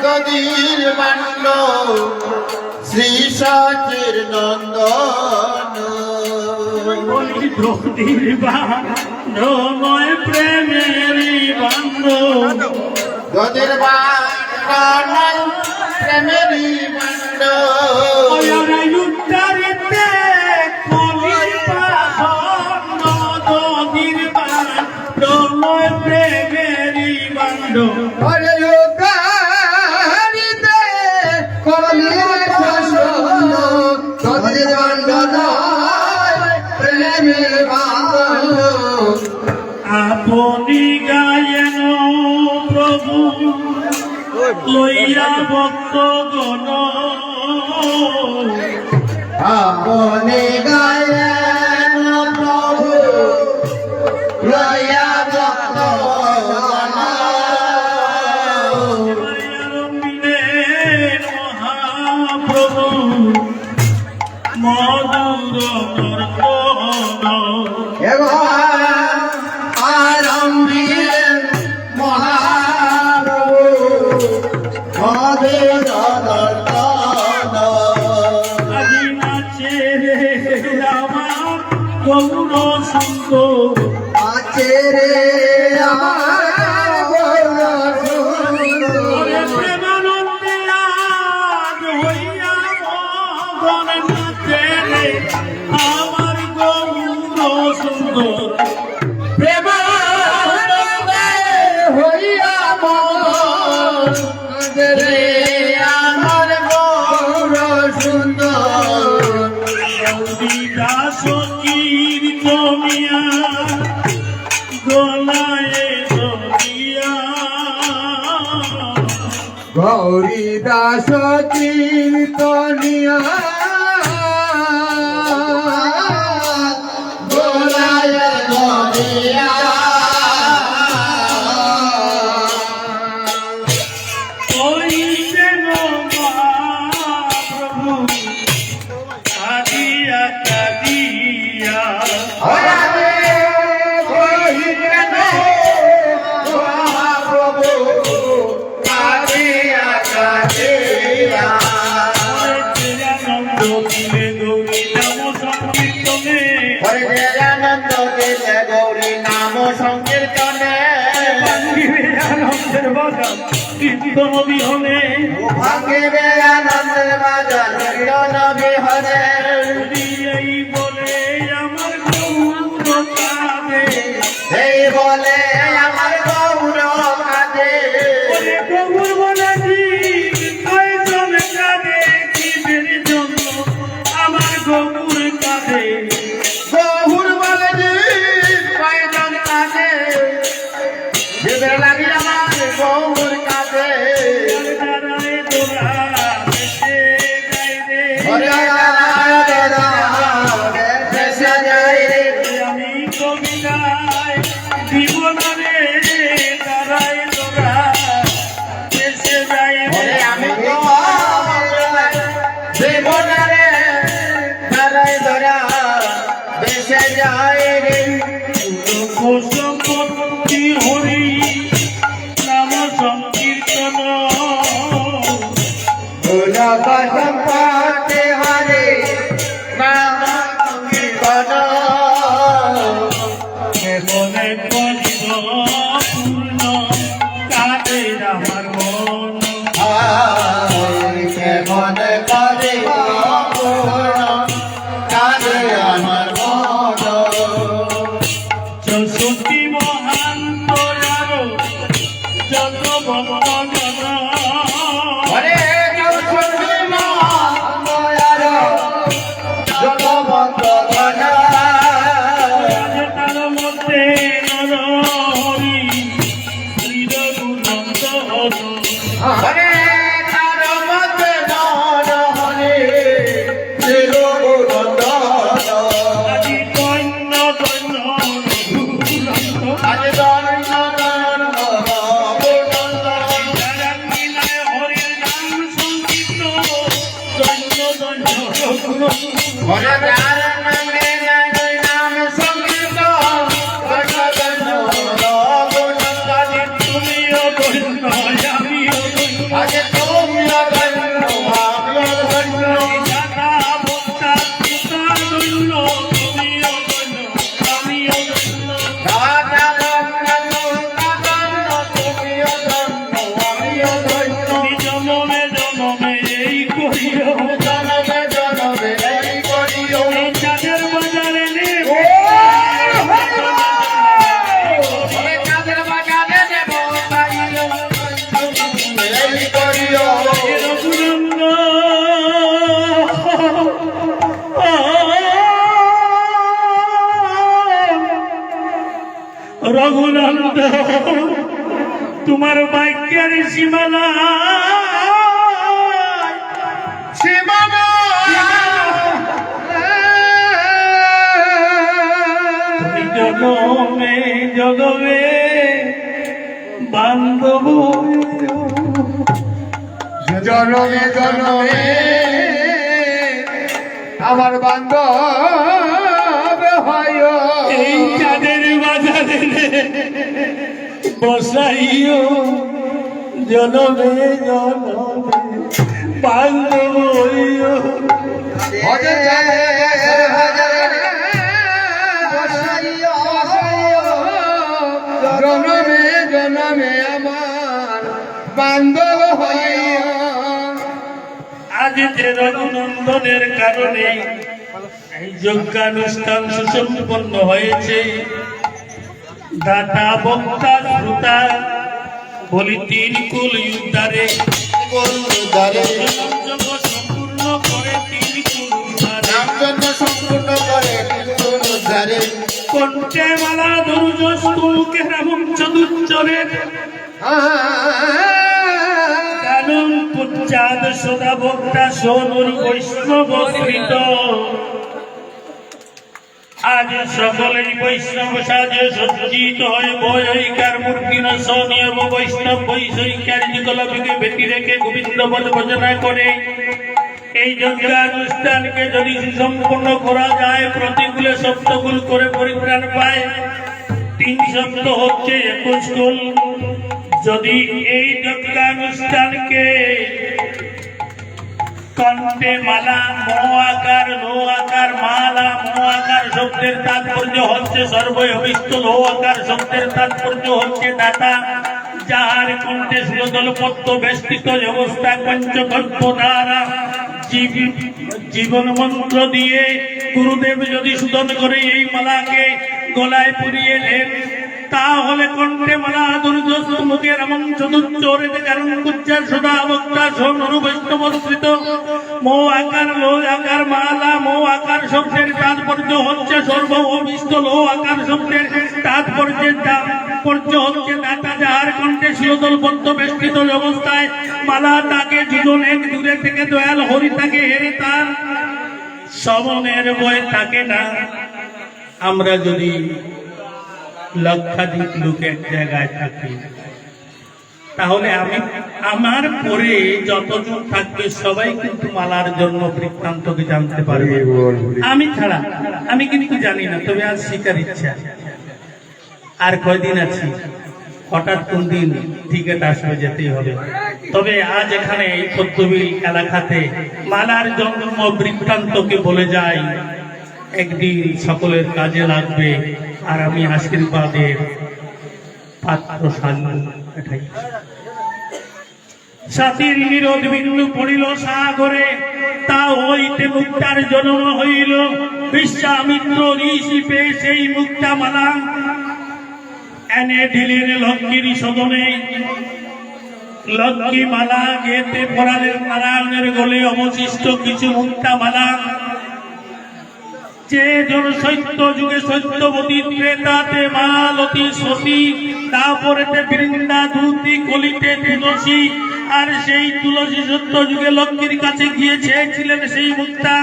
গদির band Shri সচির নন্দন গদির band নয় প্রেমেরই band গদির band নয় প্রেমেরই band উত্তরিতে কলির বান্ড গদির বান্ড নয় প্রেমেরই বান্ড আপনি গায়েন প্রভু লইয়া ভক্তগণ আপনি গায়েন প্রভু লইয়া ভক্তগণ মহাপ্রভু মধুর আরম্ভিলেন মহাপ্রভু মধুর নর্তন আজি নাচে রে আমার গৌর সুন্দর আছে রে আমার গৌর সুন্দর প্রেমানন্দে আজ হইয়া মগন নাচে রে আমার গৌর সুন্দর প্রেমানন্দে হইয়া মগন রে আমার গৌর সুন্দর দাস কীর্তনিয়া গলায় দিয়া গৌরী দাস কীর্তনিয়া গোলায় গরিয়া ওই যেন মহাপ্রভু কাঁদিয়া কাঁদিয়া আনন্দ দিলে গৌরী নাম সংকীর্তনে গৌরী নাম সংকীর্তনে ভাঙ্গিবে আনন্দের বাজার কীর্তন বিহনে ভাঙ্গিবে আনন্দের বাজার কীর্তন বিহনে এই বলে আমার গৌর কাঁদে এই বলে আমার গৌর কাঁদে গৌর বলেছি কয়জন কাঁদে জীবের জন্য আমার গৌর কাঁদে গৌর বলে যে কয়জন কাঁদে জীবের লাগি আমার গৌর কাঁদে দাঁড়ায় তোরা বেশে গাইবে দেশে যাই রে আমি কবিতায় জীবনে দাঁড়ায় তোরা বেশে যাইবে আমি জীবনারে ধরাই ধরা দেশে যাই রে সম্পত্তি হরি নাম সংকীর্তন সম্পত্তি হরে নাম সংকীর্তন মনে করিব পূর্ণ কাদের আমার মন মনে করে কাজে আমার মন চৌষট্টি মহান তোয়ার যত ভক্ত হরে যত ভক্ত তার মধ্যে নরহরি শ্রীরঘুনন্দ হরে তার মধ্যে নর হরে শ্রীরঘুনন্দন আজি দৈন্য দৈন্য আজ দণ্ডন রঘুনন্দন জারাঙ্গিলায় হরির নাম সংকীর্তন দৈন্য দৈন্য হরে যার নামে জয় নাম সংকীর্তন তুমিও দৈন্য আমিও দৈন্য আজ তোমার বাক্যের সীমানা সীমানা তুমি জনমে জনমে বান্ধব জনমে জনমে আমার বান্ধব হয় এই চাঁদের বাজারে বসাইও জনমে জনমে বান্ধব হইও জনমে জনমে আমার বান্ধব হইয়া আজ যে রঘুনন্দনের কারণে এই যজ্ঞানুষ্ঠান সুসম্পন্ন হয়েছে দাতা বক্তা শ্রোতা বলি তিন কুল উদ্ধারে যজ্ঞ সম্পূর্ণ করে তিন কুল উদ্ধারে সম্পূর্ণ করে কণ্ঠে মালা দুর্য স্তূকে রামম চতুর্চরে কানন পুচ্ছাদ সদা বক্তা সোনুর বৈষ্ণব কৃত আজ সকলেই বৈষ্ণব সাজে সজ্জিত হয়ে বৈকার মূর্তি নশনীয় বৈষ্ণব বৈষয়িকার যুগলকে ভেটি রেখে গোবিন্দ বল ভজনা করে এই যজ্ঞানুষ্ঠানকে যদি সুসম্পন্ন করা যায় প্রতিকূলে সপ্তকুল করে পরিত্রাণ পায় 3 শব্দ হচ্ছে 21 কুল যদি এই যজ্ঞানুষ্ঠানকে কণ্ঠে মালা মো আকার লো আকার মালা মো আকার শব্দের তাৎপর্য হচ্ছে সর্ববিষ্ট লো আকার শব্দের তাৎপর্য হচ্ছে দাতা যাহার কণ্ঠে সুরদল পদ্ম বেষ্টিত অবস্থা পঞ্চকল্প দ্বারা জীবন মন্ত্র দিয়ে গুরুদেব যদি শোধন করে এই মালাকে গলায় পুরিয়ে নেন তাহলে কণ্ঠে মালা দুর্য মুখে রামং চতুর্চরে কারণ কুচ্চার সদা বক্তা সোনুর বৈষ্ণবস্কৃত মো আকার লো আকার মালা মো আকার শব্দের তাৎপর্য হচ্ছে সর্ববিষ্ট লো আকার শব্দের তাৎপর্য হচ্ছে দাতা যাহার কণ্ঠে শিরোদল বদ্ধ বেষ্টিত অবস্থায় মালা তাকে যুজন এক দূরে থেকে দয়াল হরি তাকে হেরে তার সমনের বয় থাকে না আমরা যদি লক্ষাধিক লোক এক জায়গায় থাকি তাহলে আমার পরে যতজন থাকবে সবাই কিন্তু মালার জন্য বৃত্তান্তকে জানতে পারবে আমি ছাড়া আমি কিন্তু জানি না তবে আজ শিকার ইচ্ছা আর কয়দিন আছি হঠাৎ কোন দিন টিকিট আসবে যেতেই হবে তবে আজ এখানে এই পদ্মবিল এলাকাতে মালার জন্ম বৃত্তান্তকে বলে যায় একদিন সকলের কাজে লাগবে আর আমি আশীর্বাদের পাত্র এটাই সাথীর নিরোধ বিন্দু পড়িল সাগরে তা হইতে মুক্তার জন্ম হইল বিশ্বামিত্র ঋষি পেয়ে সেই মুক্তা মালা এনে দিলেন লক্ষ্মীর সদনে লক্ষ্মী মালা গেতে পড়ালেন নারায়ণের গলে অবশিষ্ট কিছু মুক্তা মালা যে জন সত্য যুগে সত্যবতী ত্রেতাতে মালতী সতী তারপরেতে বৃন্দা ধূতি কলিতে তুলসী আর সেই তুলসী সত্য যুগে লক্ষ্মীর কাছে গিয়ে চেয়েছিলেন সেই মুক্তা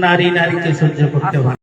নারীকে সহ্য করতে পারে